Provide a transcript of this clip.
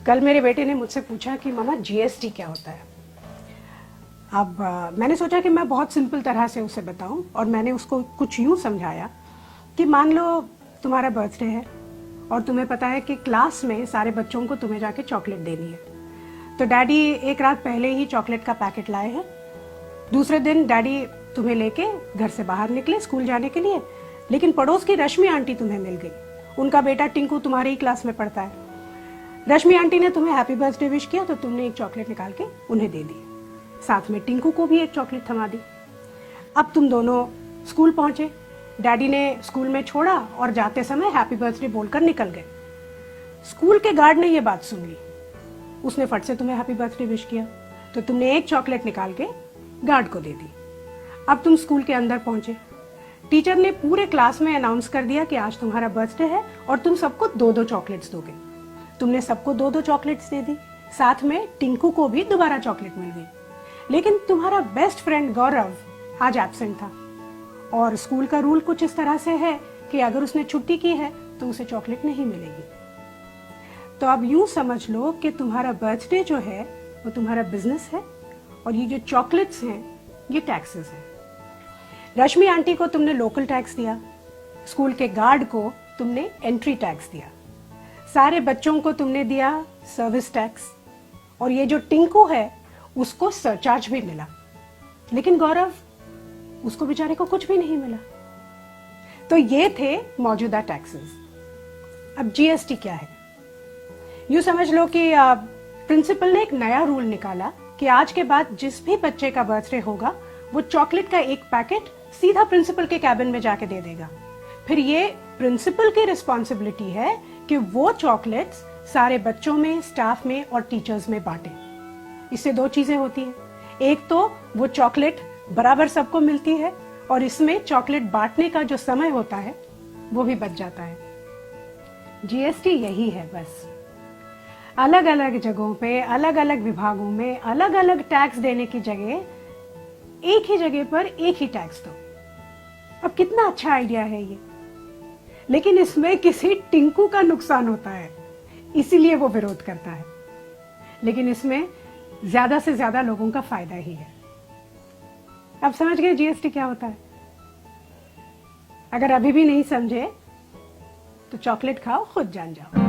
कल मेरे बेटे ने मुझसे पूछा कि मामा जीएसटी क्या होता है। अब मैंने सोचा कि मैं बहुत सिंपल तरह से उसे बताऊं और मैंने उसको कुछ यूं समझाया कि मान लो तुम्हारा बर्थडे है और तुम्हें पता है कि क्लास में सारे बच्चों को तुम्हें जाके चॉकलेट देनी है, तो डैडी एक रात पहले ही चॉकलेट का पैकेट लाए हैं। दूसरे दिन डैडी तुम्हें लेके घर से बाहर निकले स्कूल जाने के लिए, लेकिन पड़ोस की रश्मि आंटी तुम्हें मिल गई। उनका बेटा टिंकू तुम्हारे ही क्लास में पढ़ता है। रश्मि आंटी ने तुम्हें हैप्पी बर्थडे विश किया तो तुमने एक चॉकलेट निकाल के उन्हें दे दी, साथ में टिंकू को भी एक चॉकलेट थमा दी। अब तुम दोनों स्कूल पहुंचे, डैडी ने स्कूल में छोड़ा और जाते समय हैप्पी बर्थडे बोलकर निकल गए। स्कूल के गार्ड ने यह बात सुन ली, उसने फट से तुम्हें हैप्पी बर्थडे विश किया तो तुमने एक चॉकलेट निकाल के गार्ड को दे दी। अब तुम स्कूल के अंदर पहुंचे, टीचर ने पूरे क्लास में अनाउंस कर दिया कि आज तुम्हारा बर्थडे है और तुम सबको 2-2 चॉकलेट्स दोगे। तुमने सबको 2-2 चॉकलेट्स दे दी, साथ में टिंकू को भी दोबारा चॉकलेट मिल गई। लेकिन तुम्हारा बेस्ट फ्रेंड गौरव आज एब्सेंट था और स्कूल का रूल कुछ इस तरह से है कि अगर उसने छुट्टी की है तो उसे चॉकलेट नहीं मिलेगी। तो अब यूं समझ लो कि तुम्हारा बर्थडे जो है वो तुम्हारा बिजनेस है और ये जो चॉकलेट्स हैं ये टैक्सेस हैं। रश्मि आंटी को तुमने लोकल टैक्स दिया, स्कूल के गार्ड को तुमने एंट्री टैक्स दिया, सारे बच्चों को तुमने दिया सर्विस टैक्स, और ये जो टिंकू है उसको सरचार्ज भी मिला। लेकिन गौरव, उसको बेचारे को कुछ भी नहीं मिला। तो ये थे मौजूदा टैक्सेस। अब जीएसटी क्या है? यूं समझ लो कि प्रिंसिपल ने एक नया रूल निकाला कि आज के बाद जिस भी बच्चे का बर्थडे होगा वो चॉकलेट का एक पैकेट सीधा प्रिंसिपल के कैबिन में जाके दे देगा। फिर ये प्रिंसिपल की रिस्पॉन्सिबिलिटी है कि वो चॉकलेट्स सारे बच्चों में, स्टाफ में और टीचर्स में बांटे। इससे 2 चीजें होती हैं, एक तो वो चॉकलेट बराबर सबको मिलती है और इसमें चॉकलेट बांटने का जो समय होता है वो भी बच जाता है। जीएसटी यही है बस। अलग अलग जगहों पे, अलग अलग विभागों में अलग अलग टैक्स देने की जगह एक ही जगह पर एक ही टैक्स दो। अब कितना अच्छा आइडिया है ये, लेकिन इसमें किसी टिंकू का नुकसान होता है इसीलिए वो विरोध करता है, लेकिन इसमें ज्यादा से ज्यादा लोगों का फायदा ही है। अब समझ गए जीएसटी क्या होता है? अगर अभी भी नहीं समझे तो चॉकलेट खाओ, खुद जान जाओ।